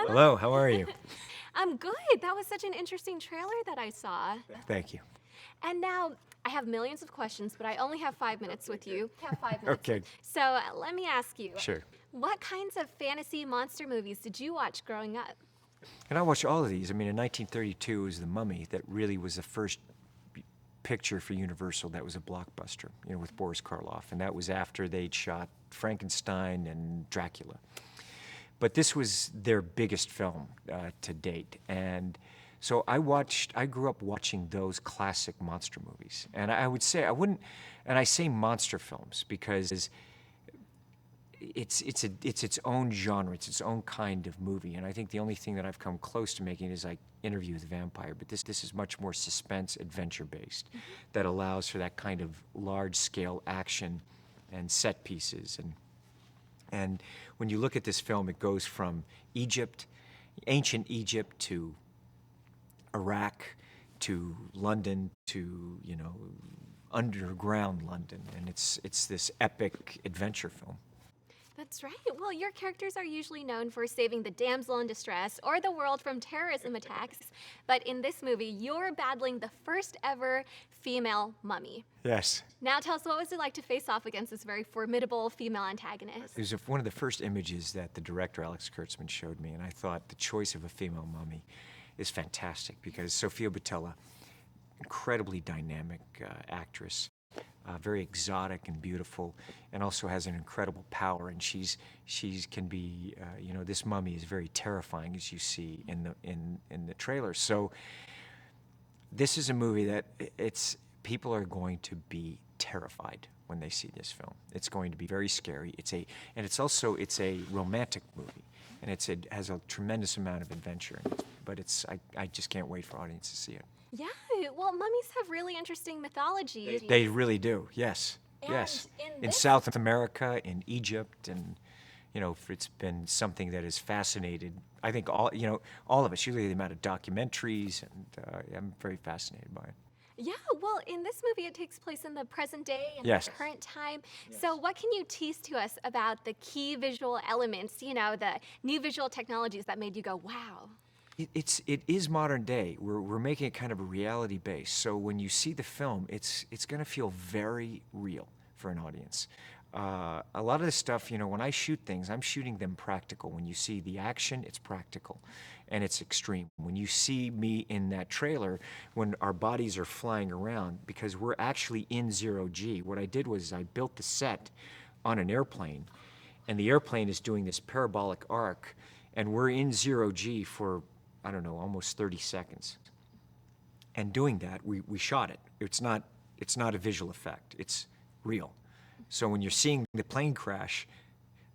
Yuan. Hello, how are you? I'm good. That was such an interesting trailer that I saw. Thank you. And now I have millions of questions, but I only have 5 minutes with you. I have 5 minutes. Okay. So let me ask you. Sure. What kinds of fantasy monster movies did you watch growing up? And I watched all of these. I mean, in 1932 was The Mummy that really was the first picture for Universal that was a blockbuster, with Boris Karloff. And that was after they'd shot Frankenstein and Dracula. But this was their biggest film to date. And so I grew up watching those classic monster movies. And I would say, and I say monster films because it's its own genre, it's its own kind of movie. And I think the only thing that I've come close to making is like Interview with the Vampire, but this is much more suspense, adventure-based, that allows for that kind of large-scale action and set pieces. And when you look at this film, it goes from Egypt, ancient Egypt, to Iraq, to London, to underground London, and it's this epic adventure film. That's right. Well, your characters are usually known for saving the damsel in distress or the world from terrorism attacks, but in this movie, you're battling the first ever female mummy. Yes. Now tell us, what was it like to face off against this very formidable female antagonist? It was one of the first images that the director, Alex Kurtzman, showed me, and I thought the choice of a female mummy is fantastic because Sofia Boutella, incredibly dynamic actress, very exotic and beautiful, and also has an incredible power. And she can be, this mummy is very terrifying, as you see in the trailer. So this is a movie that people are going to be terrified when they see this film. It's going to be very scary. It's a romantic movie, and it has a tremendous amount of adventure in it. But I just can't wait for audience to see it. Yeah, well, mummies have really interesting mythology. They really do, yes. And yes. in In South America, in Egypt, and it's been something that has fascinated, I think, all of us. Usually the amount of documentaries, and I'm very fascinated by it. Yeah, well, in this movie, it takes place in the present day and Yes. the current time. Yes. So what can you tease to us about the key visual elements, the new visual technologies that made you go, wow? It is modern day. We're making it kind of a reality base. So when you see the film, it's going to feel very real for an audience. A lot of this stuff, when I shoot things, I'm shooting them practical. When you see the action, it's practical, and it's extreme. When you see me in that trailer, when our bodies are flying around, because we're actually in zero-G, what I did was I built the set on an airplane, and the airplane is doing this parabolic arc, and we're in zero-G for, I don't know, almost 30 seconds. And doing that, we shot it. It's not a visual effect, it's real. So when you're seeing the plane crash,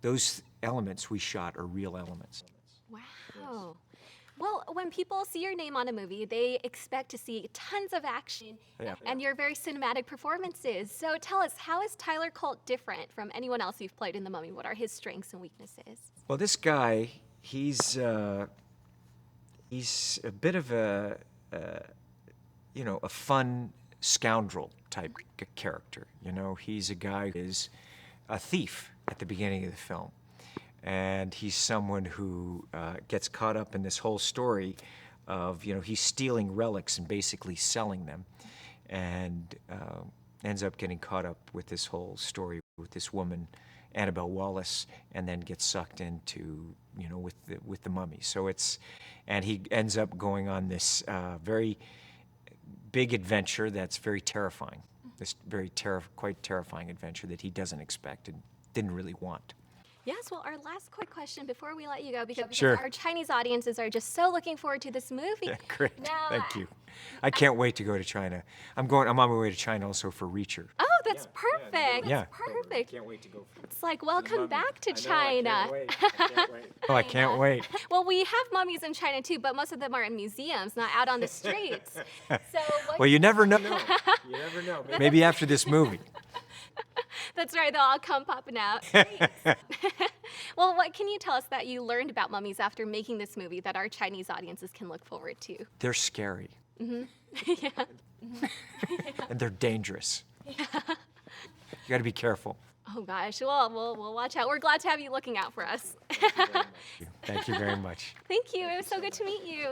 those elements we shot are real elements. Wow. Yes. Well, when people see your name on a movie, they expect to see tons of action and your very cinematic performances. So tell us, how is Tyler Colt different from anyone else you've played in The Mummy? What are his strengths and weaknesses? Well, this guy, he's a bit of a fun scoundrel type character. He's a guy who is a thief at the beginning of the film. And he's someone who gets caught up in this whole story of, he's stealing relics and basically selling them. And ends up getting caught up with this whole story with this woman, Annabelle Wallace, and then gets sucked into, with the mummy. So and he ends up going on this very big adventure that's very terrifying. This very quite terrifying adventure that he doesn't expect and didn't really want. Yes, well, our last quick question before we let you go, because Sure. Our Chinese audiences are just so looking forward to this movie. Yeah, great. Now, Thank you. I can't wait to go to China. I'm on my way to China also for Reacher. Oh, that's perfect. Yeah. That's perfect. Can't wait to go for It's like, welcome back to China. I can't wait. Oh, I can't wait. Well, we have mummies in China too, but most of them are in museums, not out on the streets. So well, you never know. You never know. Maybe after this movie. That's right, they'll all come popping out. Well, what can you tell us that you learned about mummies after making this movie that our Chinese audiences can look forward to? They're scary. Mm-hmm. Yeah. And they're dangerous. Yeah. You got to be careful. Oh gosh, well, we'll watch out. We're glad to have you looking out for us. Thank you very much. Thank you. It was so good to meet you.